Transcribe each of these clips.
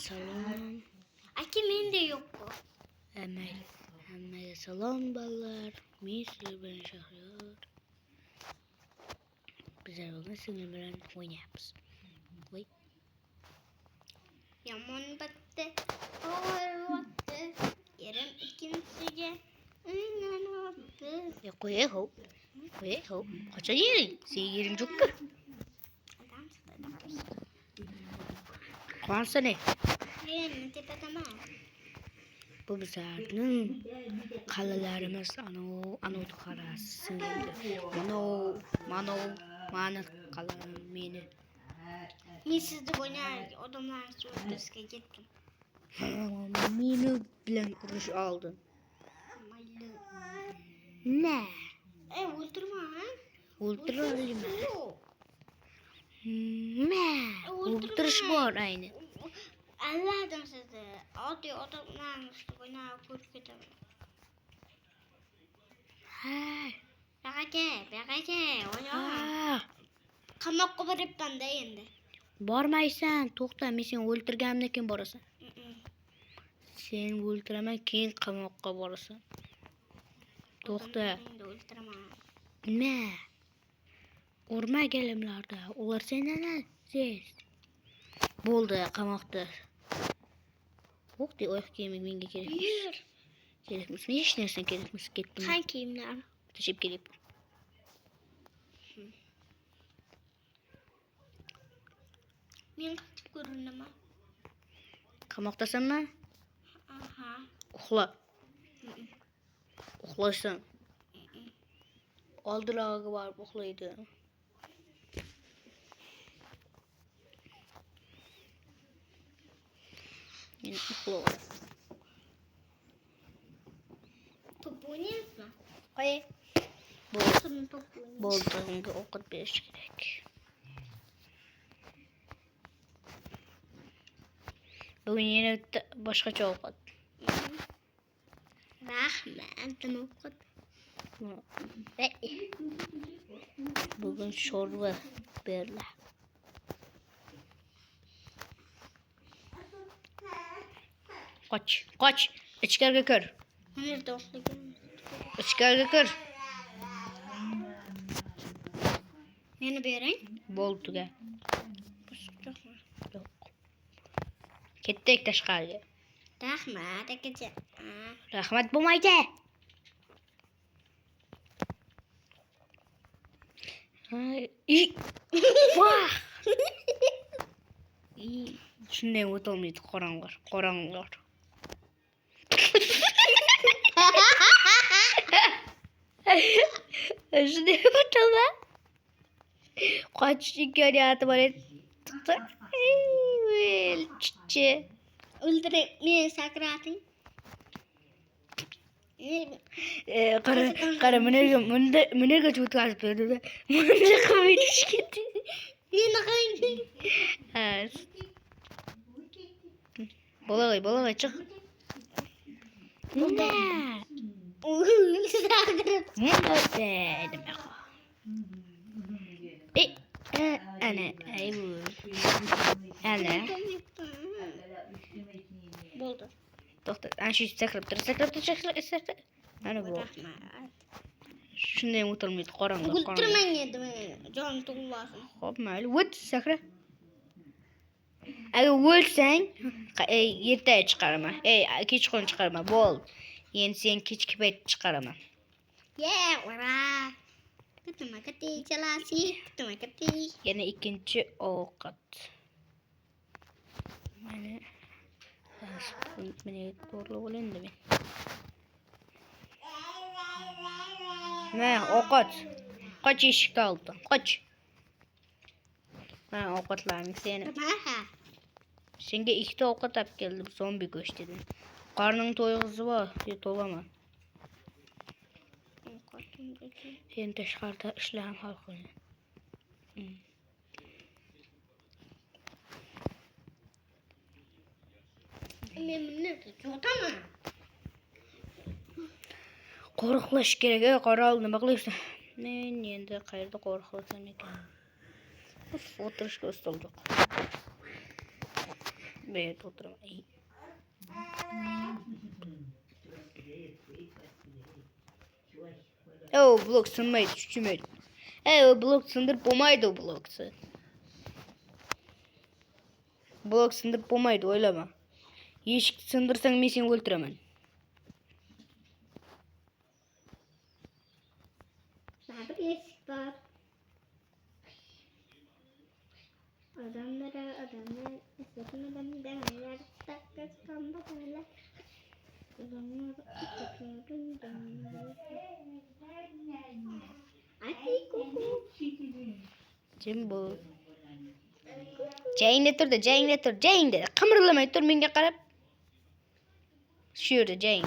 Salam. Aka mende yok bu. Hammaga salom bolalar. Men sizlar bilan Shahriyar. Bizlar bugun sizlar bilan o'ynayapmiz. Voy. Yomon battı. Ağır battı. Yerim ikincisiga uylanyapti. Qo'y ho. Qachon yering? Sen yering yo'q-ku. Adam chiqdi. Qansa ne? Men tepadaman. Bu bizlarning qal'alarimiz anov qarasi. Mani qal'am meni. Men sizni o'ynay odamlarni o'rtasiga ketdim. Meni bilan urush oldin. Mayli. Ne? O'ldirma. O'ldirolmayman. O'ldirish bor ayni. Alladim sizni. Oddiy odamlarni ustida o'ynay ko'rib ketaman. Baqaga, o'ynayman. Qamoqqa boribman-da endi. Bormaysan, to'xta, men seni o'ldirganimdan keyin borasan. Seni o'ldiraman, keyin qamoqqa borasan. To'xta. O'ldiraman. Nima? Urmaganimlarda, ular sendan aziz. Bo'ldi, qamoqda. To'xta, oyoq kiyiming menga kerakmas. Kerakmas, men hech narsa kerakmas, ketdim. Qani kiyimlar? Tashib kelyapman. Men qatib ko'rinaman. Qamoqdasanmi? Aha. Uxla. Uxlaysan. Oldilog'iga borib uxlaydi. Men uxlayman. Top o'ynayapsizmi? Qo'y. Bo'ldi, unga ovqat berish kerak. Bugun yana boshqacha ovqat. Rahmat, ovqat. Bugun sho'rva beriladi. Qoch. Ichkariga kir. Qayerda uxlagan? Ichkariga kir. Meni bering. Bo'ldi, tuga. Yo'q. Ketdik tashqariga. Rahmat, akacha. Rahmat bo'lmaydi. Vah! Shunday o'tolmaydi qorong'ular. Shunday o'tolma. Qochish imkoniyati bor edi. Chichi. O'ldirib, meni sakrating. Qara, meniga o'tkazib berdi. Meni qo'yib ketdi. Meni qo'ying. Bo'lag'ay, chiq. Nima? Ana. Bo'ldi. To'xta, ana shu sakrab tur. Mana bu. Shunday o'tolmaydi, qorong'i. O'ldirmang endi meni. Jonim tug'ilmasin. Xo'p, mayli, o't, sakra. Agar o'lsang, erta chiqaraman. Kechqurun chiqaraman. Bo'ldi. Endi sen kechki payt chiqaraman. Ura. Kutma-kuti chalasi. Yana ikkinchi ovqat. Mana meni to'g'rilab olindi men. Mana ovqat. Qoch eshik oldi. Qoch. Mana ovqatlaring seni. Senga ikkita ovqat olib keldim, zombi go'sht dedim. Qarning to'yg'izib ol, to'laman. Endi tashqarida ishlarim hal qilin. Men buni cho'taman. Qo'riqlash kerak, qoral, nima qilyapsan? Men endi qayerda qo'riqlasam ekan? O'tirishga ustol yo'q. Evet oturam. O blok sınmaydı çüçümeydi. O blok sındır bomaydı o bloksu. Blok sındır bomaydı oylama. Hiç sındırsan men seni öldüremem. Daha bir eksik var. Adamlar esnafın demeler dakika çıkan bakarlar. Adamlar tutuyorum demeler. Hadi kuku. Jimbo. Jane dur. Jane de. Kımırlamayı dur minge karab. Şurada Jane.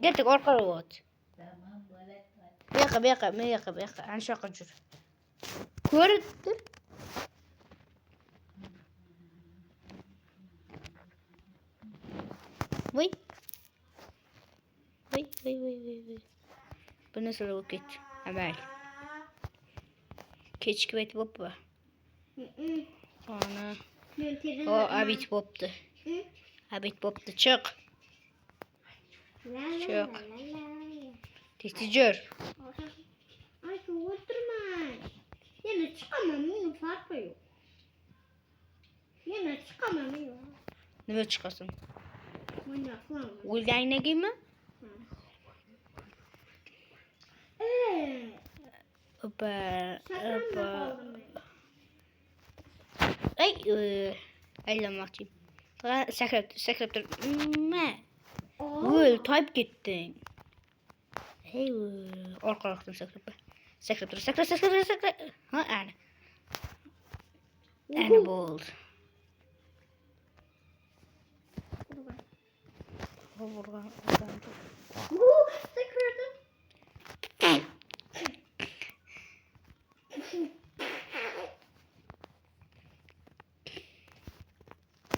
Gerçek orkara ot. Beka. An şaka jur. Kördür. Vay. Bu nasıl vakit? Haber. Keçik vet boppa. Ana. O abit boptu. Abit boptu. Çık. Çık. Testijör. Ay oturma. Yine çıkamam. Bunun farkı yok. Yine çıkamam yok. Ne çıkasın? Manyaklar. Ulgayna giyme? Hoppa. Ay. Aylamakçıyım. Sekreter. Ne? Ul type gittin. Hey. Orkalaktım sekreter. Ha ana. Ana bold. Sekreter.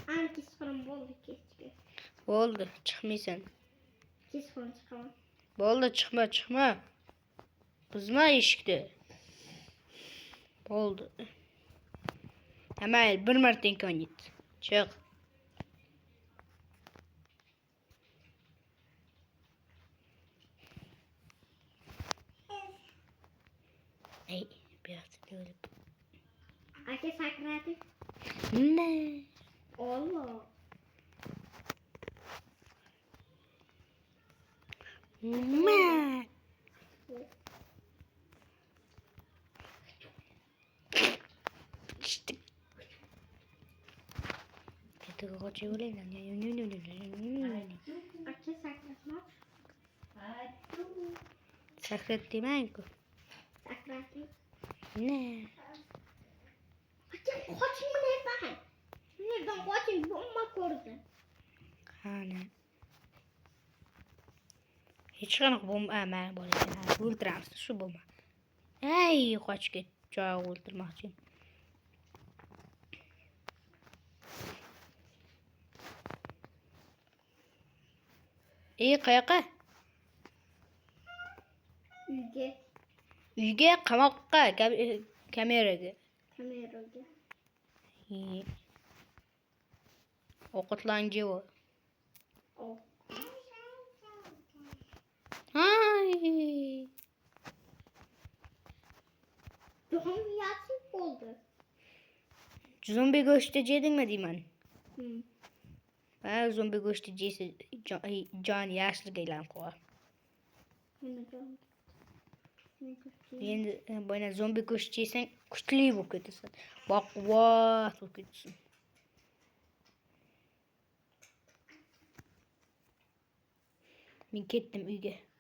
Herkes falan boldu keşke. Oldu. Çıkmaysan. Kes falan çıkamam. Oldu çıkma. Bızma işikti. Oldu. Hemen bir martin kan git. Çık. Ey biraz böyle. Herkes sekreter. Ne? Allah. Ne? İşte. Kita kau boleh nanya. Herkes sekreter. Sakret di mana kau? Sekreter. Ne? Herkes kaçın mı nereden? Nereden kaçın? Bomba kurdu. Hani. Hiç kanak bomba ama böyle. Ultrams şu bomba. Ay kaç git. Çok ultramak için. İyi kayaka. Uyge kamakka kameraga. Kameraga. İyi. Okutlangı o. O. Ay. Doğum yatıp oldu. Zombi göstereceydin mi diyeyim Hı. ben? Zombi göstericiyse can yaşlı gelen kovar. Yani bana zombi göstericiysen kuşluyu bu kötüsün. Bak vah çok kötüsün. Ben gittim Üge.